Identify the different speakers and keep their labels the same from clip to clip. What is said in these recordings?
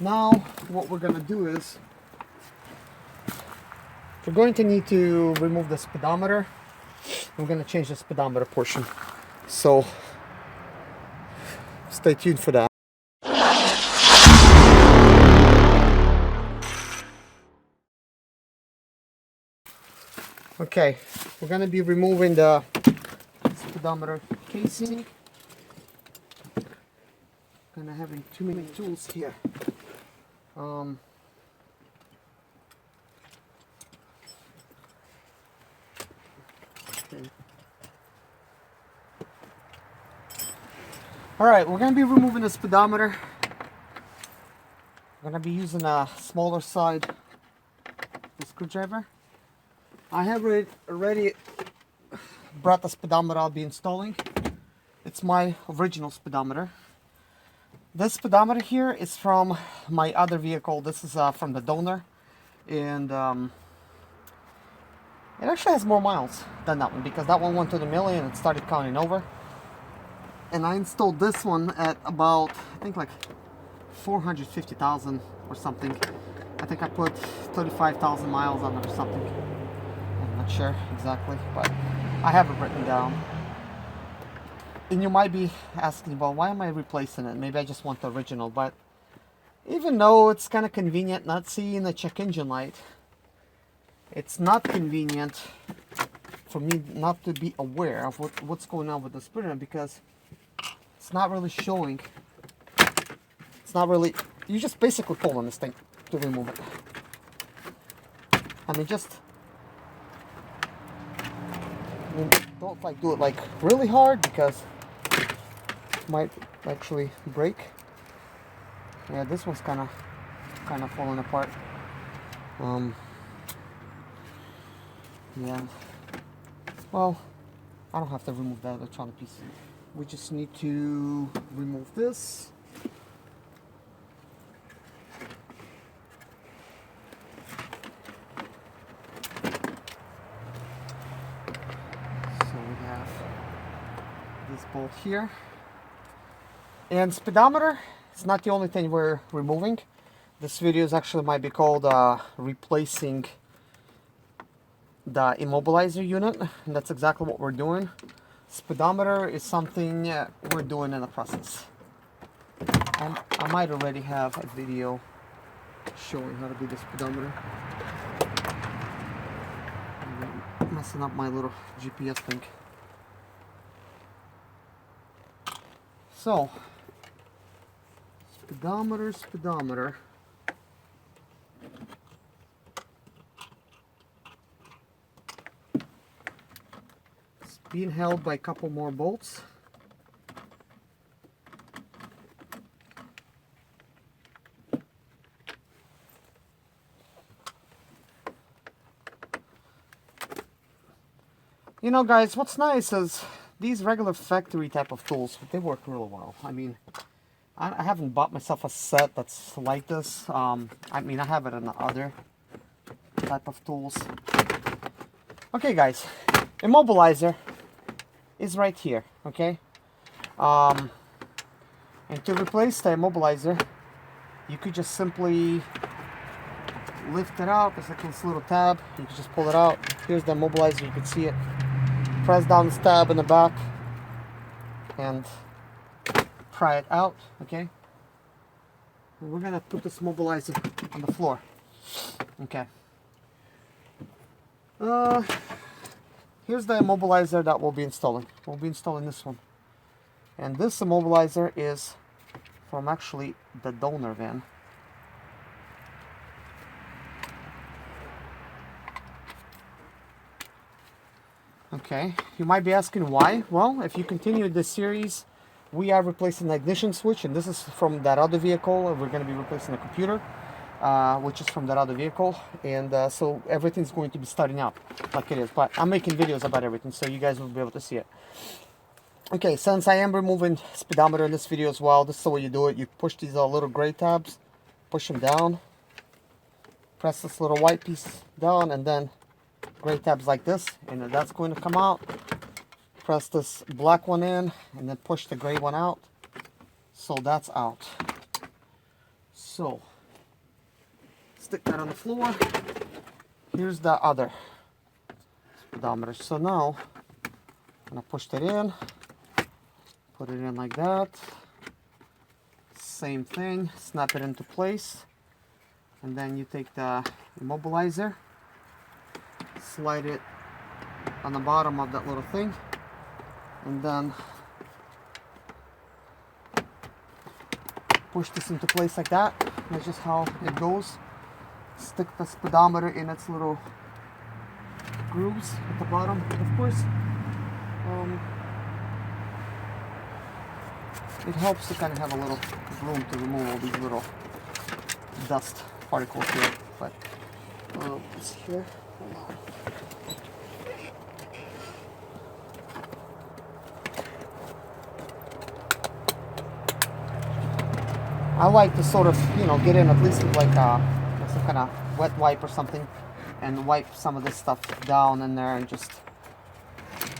Speaker 1: Now what we're gonna do is we're going to need to remove the speedometer. I'm gonna change the speedometer portion, so stay tuned for that. Okay, we're gonna be removing the speedometer casing. Kind of having too many tools here. Okay. All right, we're gonna be removing the speedometer. I'm gonna be using a smaller side screwdriver. I have already brought the speedometer I'll be installing. It's my original speedometer. This speedometer here is from my other vehicle. This is from the donor, and it actually has more miles than that one because that one went to the million and started counting over. And I installed this one at about, I think, like 450,000 or something. I think I put 35,000 miles on it or something. I'm not sure exactly, but I have it written down. And you might be asking, well, why am I replacing it? Maybe I just want the original. But even though it's kind of convenient not seeing the check engine light, it's not convenient for me not to be aware of what's going on with the speedometer, because it's not really showing. It's not really, you just basically pull on this thing to remove it. I mean, don't like do it like really hard, because it might actually break. Yeah, this one's kind of falling apart. Yeah. Well, I don't have to remove that electronic piece. We just need to remove this. So we have this bolt here. And speedometer is not the only thing we're removing. This video is actually might be called replacing the immobilizer unit, and that's exactly what we're doing. Speedometer is something we're doing in the process. I might already have a video showing how to do the speedometer. I'm messing up my little GPS thing. So, speedometer. It's being held by a couple more bolts. You know, guys, what's nice is these regular factory type of tools, they work really well. I mean, I haven't bought myself a set that's like this. I mean, I have it in the other type of tools. Okay, guys, Immobilizer is right here, okay? And to replace the Immobilizer, you could just simply lift it out. There's like this little tab. You can just pull it out. Here's the Immobilizer. You can see it. Press down this tab in the back and pry it out, okay? And we're gonna put this Immobilizer on the floor, okay? Here's the Immobilizer that we'll be installing. We'll be installing this one. And this Immobilizer is from actually the donor van. Okay, you might be asking why. Well, if you continue this series, we are replacing the ignition switch, and this is from that other vehicle. We're going to be replacing the computer, which is from that other vehicle, and so everything's going to be starting up like it is. But I'm making videos about everything, so you guys will be able to see it. Okay, since I am removing speedometer in this video as well, this is the way you do it. You push these little gray tabs, push them down, press this little white piece down, and then gray tabs like this, and that's going to come out. Press this black one in, and then push the gray one out. So that's out. So stick that on the floor. Here's the other speedometer. So now I'm gonna push that in, put it in like that. Same thing, snap it into place, and then you take the immobilizer, slide it on the bottom of that little thing, and then push this into place like that. That's just how it goes. Stick the speedometer in its little grooves at the bottom, of course. It helps to kind of have a little room to remove all these little dust particles here. But let's see here. Hold on. I like to sort of, you know, get in at least with like some kind of wet wipe or something, and wipe some of this stuff down in there, and just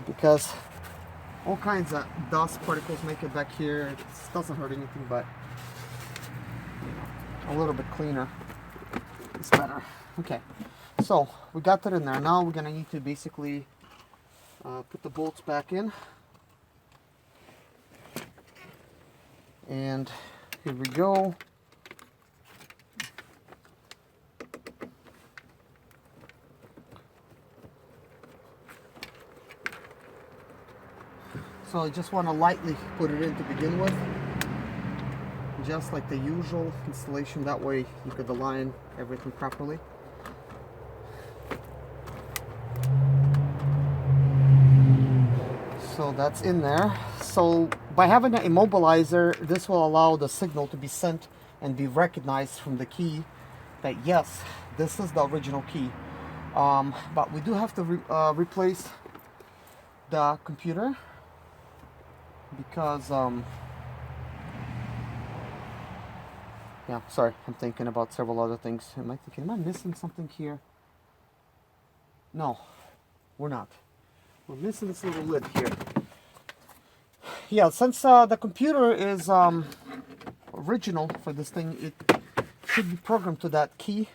Speaker 1: because all kinds of dust particles make it back here. It doesn't hurt anything, but you know, a little bit cleaner is better. Okay, so we got that in there. Now we're gonna need to basically put the bolts back in, and here we go. So I just want to lightly put it in to begin with, just like the usual installation. That way you could align everything properly. So that's in there. So by having an immobilizer, this will allow the signal to be sent and be recognized from the key that yes, this is the original key. But we do have to replace the computer, because yeah, sorry, I'm thinking about several other things. Am I missing something here? No, we're not. We're missing this little lid here. Yeah, since the computer is original for this thing, it should be programmed to that key,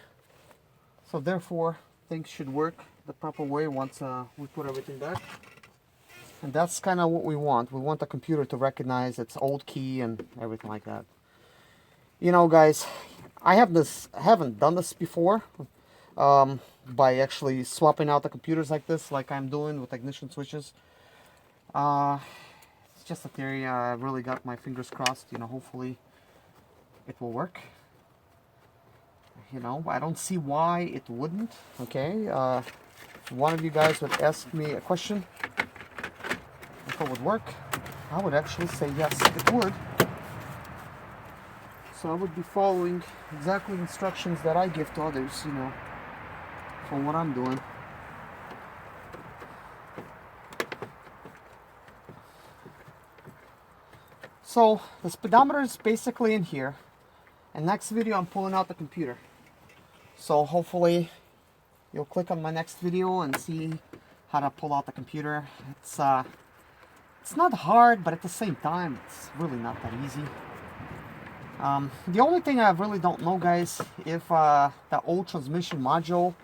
Speaker 1: so therefore things should work the proper way once we put everything back. And that's kind of what we want. We want the computer to recognize its old key and everything like that. You know, guys, I haven't done this before by actually swapping out the computers like this, like I'm doing with ignition switches. It's just a theory. I really got my fingers crossed. You know, hopefully it will work. You know, I don't see why it wouldn't. Okay, if one of you guys would ask me a question, if it would work, I would actually say yes, it would. So I would be following exactly instructions that I give to others, you know, for what I'm doing. So the speedometer is basically in here, and next video I'm pulling out the computer. So hopefully you'll click on my next video and see how to pull out the computer. It's not hard, but at the same time, it's really not that easy. The only thing I really don't know, guys, if the old transmission module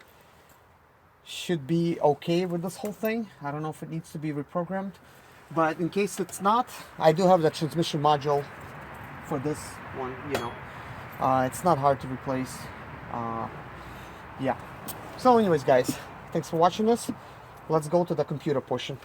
Speaker 1: should be okay with this whole thing. I don't know if it needs to be reprogrammed, but in case it's not, I do have the transmission module for this one, you know. It's not hard to replace. Yeah. So anyways, guys, thanks for watching this. Let's go to the computer portion.